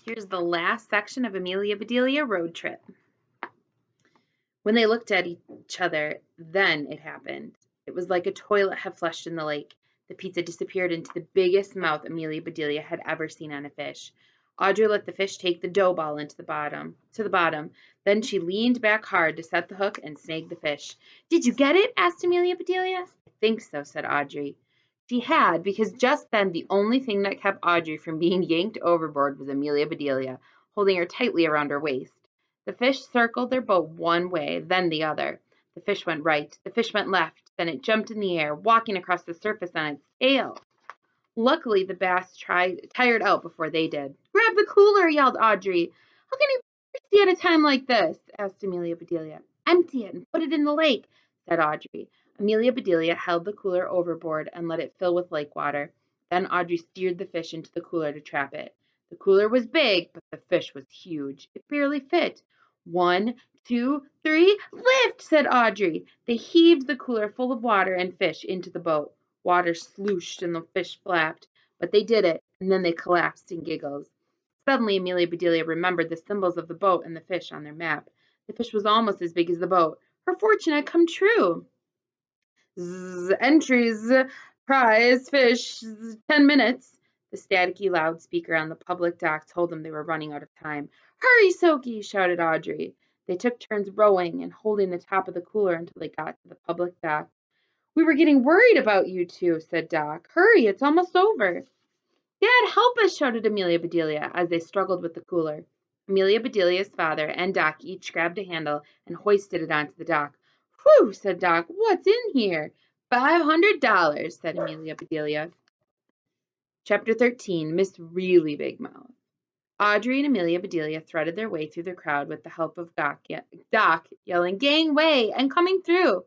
Here's the last section of Amelia Bedelia Road Trip. When they looked at each other, then it happened. It was like a toilet had flushed in the lake. The pizza disappeared into the biggest mouth Amelia Bedelia had ever seen on a fish. Audrey let the fish take the dough ball to the bottom. Then she leaned back hard to set the hook and snag the fish. "Did you get it?" asked Amelia Bedelia. "I think so," said Audrey. She had, because just then the only thing that kept Audrey from being yanked overboard was Amelia Bedelia, holding her tightly around her waist. The fish circled their boat one way, then the other. The fish went right, the fish went left, then it jumped in the air, walking across the surface on its tail. Luckily, the bass tired out before they did. "Grab the cooler," yelled Audrey. "How can you be thirsty at a time like this?" asked Amelia Bedelia. "Empty it and put it in the lake," said Audrey. Amelia Bedelia held the cooler overboard and let it fill with lake water. Then Audrey steered the fish into the cooler to trap it. The cooler was big, but the fish was huge. It barely fit. "1, 2, 3, lift!" said Audrey. They heaved the cooler full of water and fish into the boat. Water slooshed and the fish flapped, but they did it, and then they collapsed in giggles. Suddenly Amelia Bedelia remembered the symbols of the boat and the fish on their map. The fish was almost as big as the boat. Her fortune had come true. Entries, prize, fish, 10 minutes. The staticky loudspeaker on the public dock told them they were running out of time. "Hurry, Soaky!" shouted Audrey. They took turns rowing and holding the top of the cooler until they got to the public dock. "We were getting worried about you two," said Doc. "Hurry, it's almost over." "Dad, help us!" shouted Amelia Bedelia as they struggled with the cooler. Amelia Bedelia's father and Doc each grabbed a handle and hoisted it onto the dock. "Whew!" said Doc. "What's in here?" $500, said Amelia Bedelia. Chapter 13, Miss Really Big Mouth. Audrey and Amelia Bedelia threaded their way through the crowd with the help of Doc yelling, "Gangway!" and coming through.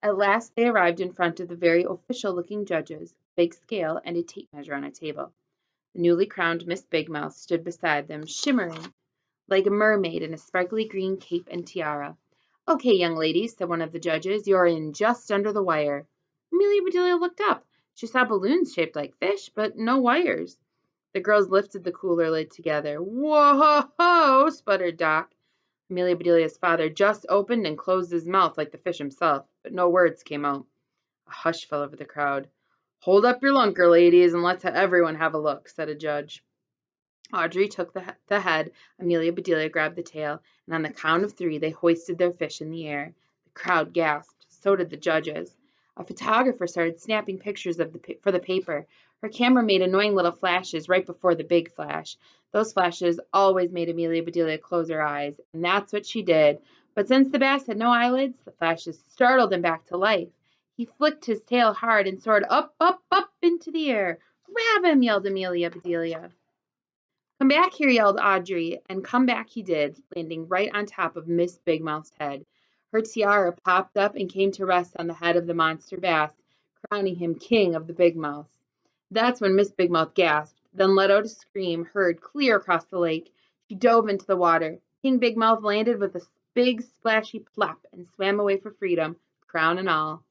At last they arrived in front of the very official-looking judges, a big scale and a tape measure on a table. The newly crowned Miss Big Mouth stood beside them, shimmering like a mermaid in a sparkly green cape and tiara. "Okay, young ladies," said one of the judges, "you're in just under the wire." Amelia Bedelia looked up. She saw balloons shaped like fish, but no wires. The girls lifted the cooler lid together. "Whoa-ho-ho!" sputtered Doc. Amelia Bedelia's father just opened and closed his mouth like the fish himself, but no words came out. A hush fell over the crowd. "Hold up your lunker, ladies, and let's everyone have a look," said a judge. Audrey took the head, Amelia Bedelia grabbed the tail, and on the count of 3 they hoisted their fish in the air. The crowd gasped. So did the judges. A photographer started snapping pictures for the paper. Her camera made annoying little flashes right before the big flash. Those flashes always made Amelia Bedelia close her eyes, and that's what she did. But since the bass had no eyelids, the flashes startled him back to life. He flicked his tail hard and soared up, up, up into the air. "Grab him!" yelled Amelia Bedelia. "Come back here," yelled Audrey, and come back he did, landing right on top of Miss Big Mouth's head. Her tiara popped up and came to rest on the head of the monster bass, crowning him king of the Big Mouths. That's when Miss Big Mouth gasped, then let out a scream heard clear across the lake. She dove into the water. King Big Mouth landed with a big splashy plop and swam away for freedom, crown and all.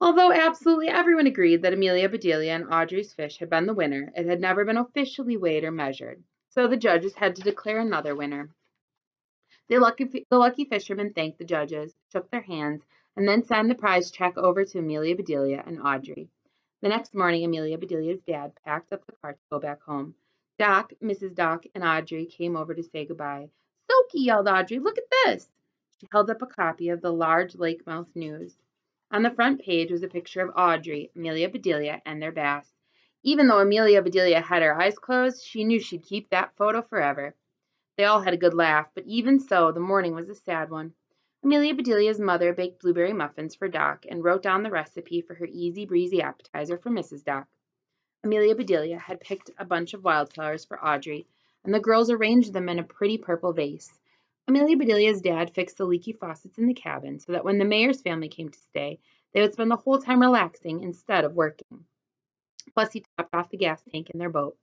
Although absolutely everyone agreed that Amelia Bedelia and Audrey's fish had been the winner, it had never been officially weighed or measured, so the judges had to declare another winner. The lucky fishermen thanked the judges, shook their hands, and then signed the prize check over to Amelia Bedelia and Audrey. The next morning, Amelia Bedelia's dad packed up the car to go back home. Doc, Mrs. Doc, and Audrey came over to say goodbye. "Soaky!" yelled Audrey. "Look at this!" She held up a copy of the Large Lake Mouth News. On the front page was a picture of Audrey, Amelia Bedelia, and their bass. Even though Amelia Bedelia had her eyes closed, she knew she'd keep that photo forever. They all had a good laugh, but even so, the morning was a sad one. Amelia Bedelia's mother baked blueberry muffins for Doc and wrote down the recipe for her easy breezy appetizer for Mrs. Doc. Amelia Bedelia had picked a bunch of wildflowers for Audrey, and the girls arranged them in a pretty purple vase. Amelia Bedelia's dad fixed the leaky faucets in the cabin so that when the mayor's family came to stay, they would spend the whole time relaxing instead of working. Plus, he topped off the gas tank in their boat.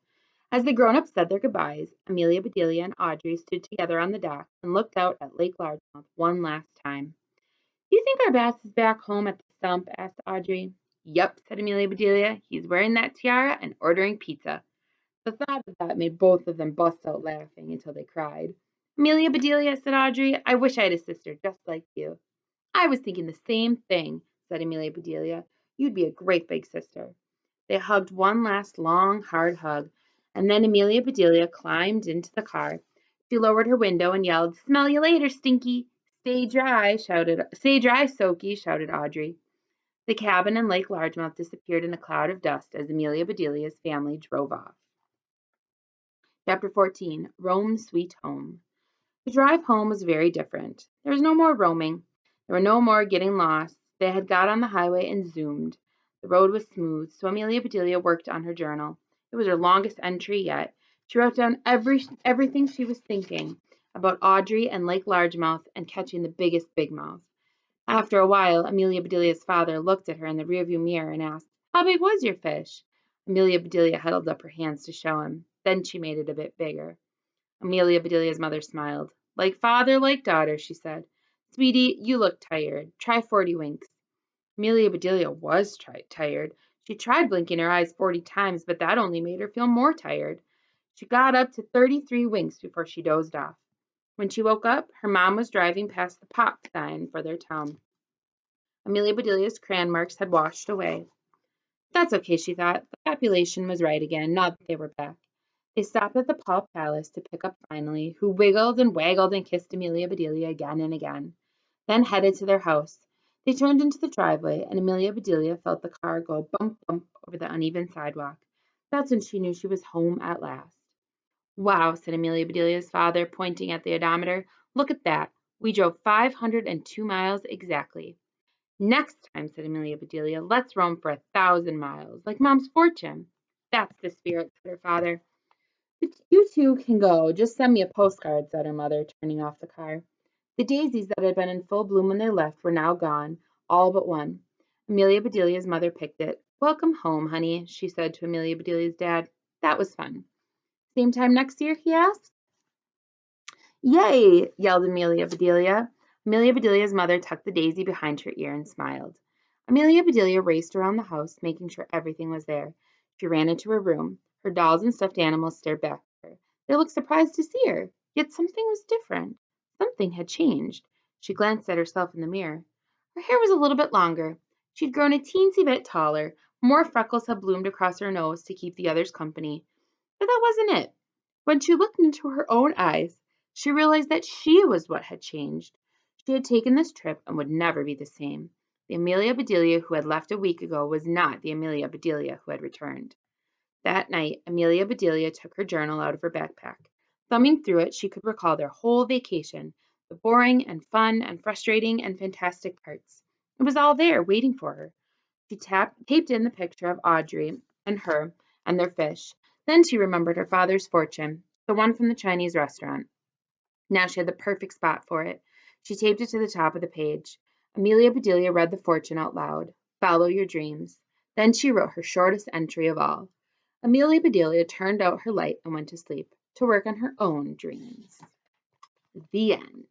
As the grown-ups said their goodbyes, Amelia Bedelia and Audrey stood together on the dock and looked out at Lake Largemouth one last time. "Do you think our bass is back home at the stump?" asked Audrey. "Yup," said Amelia Bedelia. "He's wearing that tiara and ordering pizza." The thought of that made both of them bust out laughing until they cried. Amelia Bedelia, said Audrey, I wish I had a sister just like you. I was thinking the same thing, said Amelia Bedelia. You'd be a great big sister. They hugged one last long, hard hug, and then Amelia Bedelia climbed into the car. She lowered her window and yelled, Smell you later, Stinky. Stay dry, Soaky, shouted Audrey. The cabin and Lake Largemouth disappeared in a cloud of dust as Amelia Bedelia's family drove off. Chapter 14, Rome Sweet Home. The drive home was very different. There was no more roaming. There were no more getting lost. They had got on the highway and zoomed. The road was smooth, so Amelia Bedelia worked on her journal. It was her longest entry yet. She wrote down everything she was thinking about Audrey and Lake Largemouth and catching the biggest bigmouth. After a while, Amelia Bedelia's father looked at her in the rearview mirror and asked, How big was your fish? Amelia Bedelia huddled up her hands to show him. Then she made it a bit bigger. Amelia Bedelia's mother smiled. Like father, like daughter, she said. Sweetie, you look tired. Try 40 winks. Amelia Bedelia was tired. She tried blinking her eyes 40 times, but that only made her feel more tired. She got up to 33 winks before she dozed off. When she woke up, her mom was driving past the pop sign for their town. Amelia Bedelia's crayon marks had washed away. That's okay, she thought. The population was right again, now that they were back. They stopped at the Paul Palace to pick up Finally, who wiggled and waggled and kissed Amelia Bedelia again and again, then headed to their house. They turned into the driveway, and Amelia Bedelia felt the car go bump, bump over the uneven sidewalk. That's when she knew she was home at last. Wow, said Amelia Bedelia's father, pointing at the odometer. Look at that. We drove 502 miles exactly. Next time, said Amelia Bedelia, let's roam for 1,000 miles, like Mom's fortune. That's the spirit, said her father. You two can go. Just send me a postcard, said her mother, turning off the car. The daisies that had been in full bloom when they left were now gone, all but one. Amelia Bedelia's mother picked it. Welcome home, honey, she said to Amelia Bedelia's dad. That was fun. Same time next year, he asked. Yay, yelled Amelia Bedelia. Amelia Bedelia's mother tucked the daisy behind her ear and smiled. Amelia Bedelia raced around the house, making sure everything was there. She ran into her room. Her dolls and stuffed animals stared back at her. They looked surprised to see her, yet something was different. Something had changed. She glanced at herself in the mirror. Her hair was a little bit longer. She'd grown a teensy bit taller. More freckles had bloomed across her nose to keep the others company. But that wasn't it. When she looked into her own eyes, she realized that she was what had changed. She had taken this trip and would never be the same. The Amelia Bedelia who had left a week ago was not the Amelia Bedelia who had returned. That night, Amelia Bedelia took her journal out of her backpack. Thumbing through it, she could recall their whole vacation, the boring and fun and frustrating and fantastic parts. It was all there, waiting for her. She taped in the picture of Audrey and her and their fish. Then she remembered her father's fortune, the one from the Chinese restaurant. Now she had the perfect spot for it. She taped it to the top of the page. Amelia Bedelia read the fortune out loud. Follow your dreams. Then she wrote her shortest entry of all. Amelia Bedelia turned out her light and went to sleep, to work on her own dreams. The end.